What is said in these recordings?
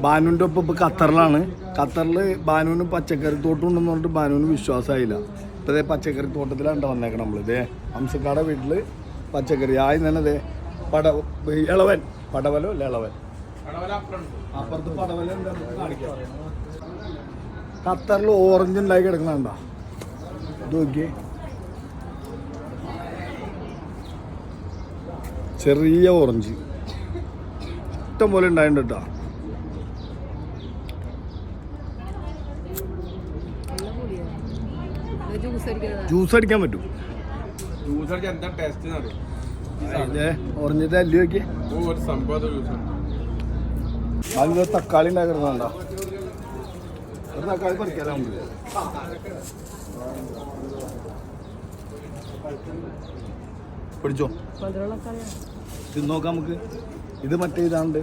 ബാനുവിൻ്റെ ഒപ്പം ഇപ്പോൾ ഖത്തറിലാണ്. ഖത്തറിൽ ബാനുവിന് പച്ചക്കറി തോട്ടമുണ്ടെന്ന് പറഞ്ഞിട്ട് ബാനുവിന് വിശ്വാസമായില്ല. ഇപ്പോൾ ഇതേ പച്ചക്കറി തോട്ടത്തിലാണ് വന്നേക്കണം നമ്മൾ. ഇതേ ഹംസക്കാടെ വീട്ടിൽ പച്ചക്കറി ആയി തന്നെ ഇതേ ഇളവൻ പടവലോ അല്ല ഇളവൻ അപ്പുറത്ത് പടവല കാണിക്കാം. ഖത്തറിൽ ഓറഞ്ച് ഉണ്ടാക്കി കിടക്കണുണ്ടോ? ഇത് നോക്കിയേ, ചെറിയ ഓറഞ്ച് ഇഷ്ടം പോലെ ഉണ്ടായിട്ടുണ്ട് കേട്ടോ. ജ്യൂസ് അടിക്കാൻ പറ്റും. ഓറഞ്ചിന്റെ അല്ലി നോക്കി അത് തക്കാളി ഉണ്ടാക്കിടുന്നുണ്ടോ? ഒരു തക്കാളി പറിക്കാലോ നമുക്ക്. പിടിച്ചോ, തിന്നോക്കാം നമുക്ക്. ഇത് മറ്റേ ഇതാണ്ട്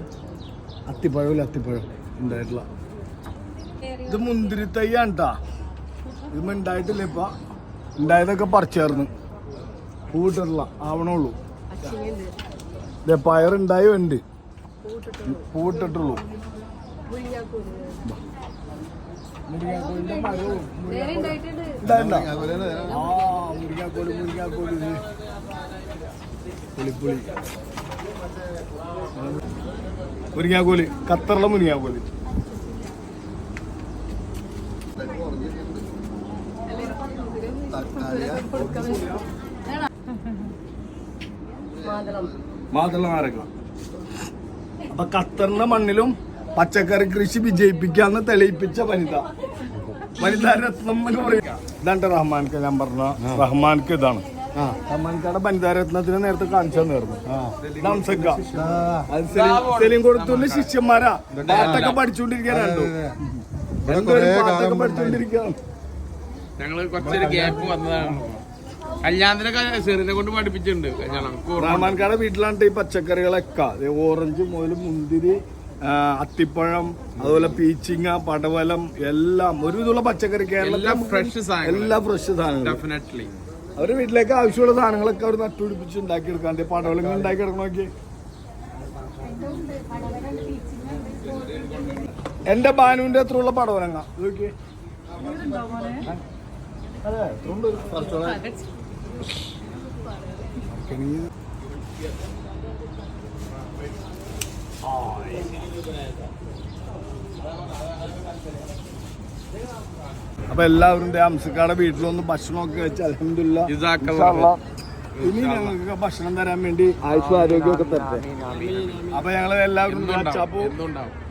അത്തിപ്പഴമില്ല, അത്തിപ്പഴം ഉണ്ടായിട്ടുള്ള ഇത് മുന്തിരി തൈയാണ് കേട്ടാ. ഇത് ഉണ്ടായിട്ടില്ല, ഇപ്പൊ ഉണ്ടായതൊക്കെ പറിച്ചേർന്ന് പൂവിട്ടിട്ടില്ല, ആവണുള്ളൂ. ഇതേ പയറുണ്ടായി ഉണ്ട്, പൂവിട്ടിട്ടുള്ളൂ. മുരിങ്ങാക്കോലിന്റെ മരവും മുരിങ്ങാക്കോല് പുളിപ്പുളി മുരിങ്ങാക്കോല്, ഖത്തറിലെ മുരിങ്ങാക്കോല്. മാതള നാരങ്ങ. അപ്പൊ ഖത്തറിന്റെ മണ്ണിലും പച്ചക്കറി കൃഷി വിജയിപ്പിക്കാന്ന് തെളിയിപ്പിച്ച വനിതാ രത്നം എന്ന് പറയാ. ഇതാണ് റഹ്മാൻക്ക്. ഞാൻ പറഞ്ഞ റഹ്മാൻക്ക് ഇതാണ്. റഹ്മാൻക്കാടെ വനിതാ രത്നത്തിന് നേരത്തെ കാണിച്ചു തന്നിരുന്നു. സെലിം കൊടുത്തുള്ള ശിഷ്യന്മാരാ പാട്ടൊക്കെ പഠിച്ചുകൊണ്ടിരിക്കാനുണ്ടോ? പാട്ടൊക്കെ പഠിച്ചുകൊണ്ടിരിക്കുകയാണ്. ഞങ്ങള് കുറച്ചൊരു ഗ്യാപ്പ് വന്നതാണ്. കല്യാണത്തിനൊക്കെ സെറിനെ കൊണ്ട് പഠിപ്പിച്ചിട്ടുണ്ട്. റഹ്മാൻക്കാടെ വീട്ടിലാണ് ഈ പച്ചക്കറികളൊക്കെ. ഓറഞ്ച് മുതൽ മുന്തിരി, അത്തിപ്പഴം, അതുപോലെ പീച്ചിങ്ങ, പടവലം എല്ലാം ഒരു വിധമുള്ള പച്ചക്കറി കേരളത്തിൽ എല്ലാ ഫ്രഷ് സാധനങ്ങളും. അവരുടെ വീട്ടിലേക്ക് ആവശ്യമുള്ള സാധനങ്ങളൊക്കെ അവർ നട്ടുപിടിപ്പിച്ച് ഉണ്ടാക്കിയെടുക്കാണ്ട്. പടവലങ്ങൾ ഉണ്ടാക്കിയെടുക്കണോക്കെ എന്റെ ബാനുവിന്റെ അത്ര ഉള്ള പടവലങ്ങ നോക്കിയേ. അതെ, അപ്പൊ എല്ലാവരും ഹംസക്കാടെ വീട്ടിലൊന്ന് ഭക്ഷണമൊക്കെ വെച്ച് അൽഹംദുലില്ലാഹ് ഇനി ഞങ്ങൾക്ക് ഭക്ഷണം തരാൻ വേണ്ടി ആയുസ്സും ആരോഗ്യമൊക്കെ തരട്ടെ. അപ്പൊ ഞങ്ങൾ എല്ലാവരും